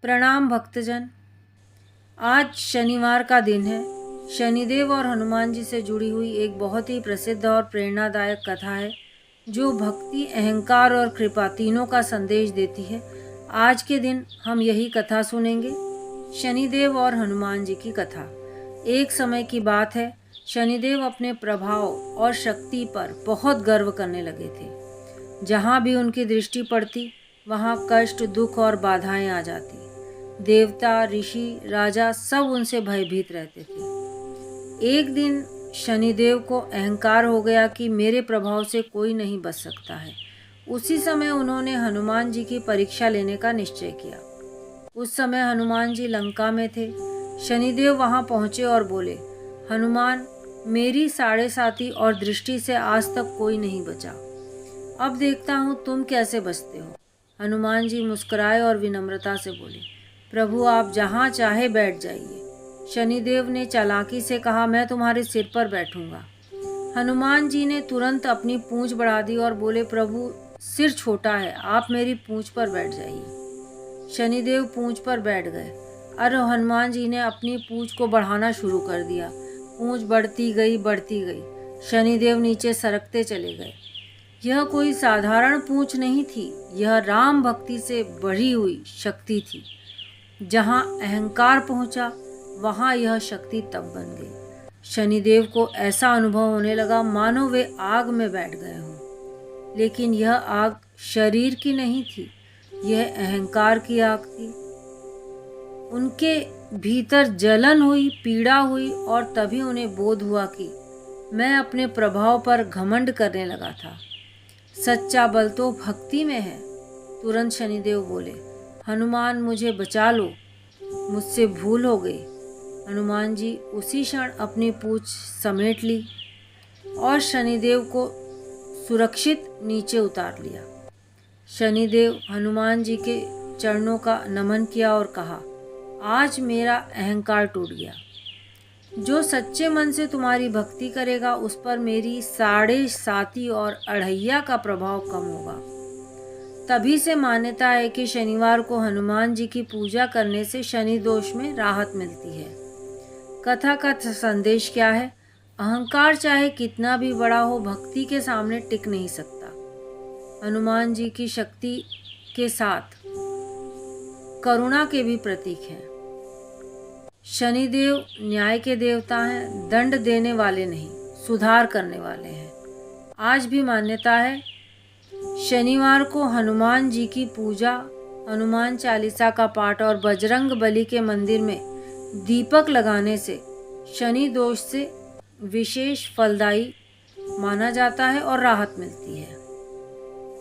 प्रणाम भक्तजन। आज शनिवार का दिन है। शनिदेव और हनुमान जी से जुड़ी हुई एक बहुत ही प्रसिद्ध और प्रेरणादायक कथा है जो भक्ति, अहंकार और कृपा तीनों का संदेश देती है। आज के दिन हम यही कथा सुनेंगे, शनिदेव और हनुमान जी की कथा। एक समय की बात है, शनिदेव अपने प्रभाव और शक्ति पर बहुत गर्व करने लगे थे। जहाँ भी उनकी दृष्टि पड़ती वहाँ कष्ट, दुख और बाधाएं आ जाती। देवता, ऋषि, राजा सब उनसे भयभीत रहते थे। एक दिन शनिदेव को अहंकार हो गया कि मेरे प्रभाव से कोई नहीं बच सकता है। उसी समय उन्होंने हनुमान जी की परीक्षा लेने का निश्चय किया। उस समय हनुमान जी लंका में थे। शनिदेव वहां पहुंचे और बोले, हनुमान, मेरी साढ़े साती और दृष्टि से आज तक कोई नहीं बचा। अब देखता हूँ तुम कैसे बचते हो। हनुमान जी मुस्कुराए और विनम्रता से बोले, प्रभु आप जहाँ चाहे बैठ जाइए। शनिदेव ने चालाकी से कहा, मैं तुम्हारे सिर पर बैठूंगा। हनुमान जी ने तुरंत अपनी पूंछ बढ़ा दी और बोले, प्रभु सिर छोटा है, आप मेरी पूंछ पर बैठ जाइए। शनिदेव पूंछ पर बैठ गए। अरे हनुमान जी ने अपनी पूंछ को बढ़ाना शुरू कर दिया। पूंछ बढ़ती गई। शनिदेव नीचे सरकते चले गए। यह कोई साधारण पूंछ नहीं थी, यह राम भक्ति से बढ़ी हुई शक्ति थी। जहाँ अहंकार पहुँचा वहाँ यह शक्ति तब बन गई। शनिदेव को ऐसा अनुभव होने लगा मानो वे आग में बैठ गए हों। लेकिन यह आग शरीर की नहीं थी, यह अहंकार की आग थी। उनके भीतर जलन हुई, पीड़ा हुई और तभी उन्हें बोध हुआ कि मैं अपने प्रभाव पर घमंड करने लगा था। सच्चा बल तो भक्ति में है। तुरंत शनिदेव बोले, हनुमान मुझे बचा लो, मुझसे भूल हो गई। हनुमान जी उसी क्षण अपनी पूंछ समेट ली और शनिदेव को सुरक्षित नीचे उतार लिया। शनिदेव हनुमान जी के चरणों का नमन किया और कहा, आज मेरा अहंकार टूट गया। जो सच्चे मन से तुम्हारी भक्ति करेगा उस पर मेरी साढ़े साती और अढ़ैया का प्रभाव कम होगा। तभी से मान्यता है कि शनिवार को हनुमान जी की पूजा करने से शनि दोष में राहत मिलती है। कथा का संदेश क्या है? अहंकार चाहे कितना भी बड़ा हो, भक्ति के सामने टिक नहीं सकता। हनुमान जी की शक्ति के साथ करुणा के भी प्रतीक हैं। शनिदेव न्याय के देवता हैं, दंड देने वाले नहीं, सुधार करने वाले हैं। आज भी मान्यता है, शनिवार को हनुमान जी की पूजा, हनुमान चालीसा का पाठ और बजरंग बली के मंदिर में दीपक लगाने से शनि दोष से विशेष फलदायी माना जाता है और राहत मिलती है।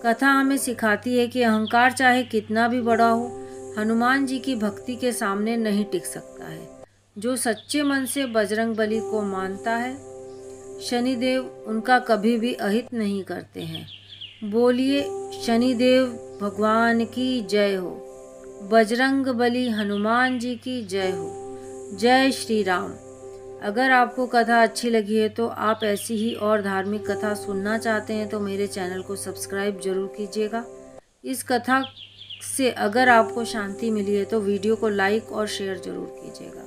कथा हमें सिखाती है कि अहंकार चाहे कितना भी बड़ा हो, हनुमान जी की भक्ति के सामने नहीं टिक सकता है। जो सच्चे मन से बजरंग बली को मानता है, शनिदेव उनका कभी भी अहित नहीं करते हैं। बोलिए शनिदेव भगवान की जय हो, बजरंग बली हनुमान जी की जय हो। जय श्री राम। अगर आपको कथा अच्छी लगी है तो आप ऐसी ही और धार्मिक कथा सुनना चाहते हैं तो मेरे चैनल को सब्सक्राइब जरूर कीजिएगा। इस कथा से अगर आपको शांति मिली है तो वीडियो को लाइक और शेयर जरूर कीजिएगा।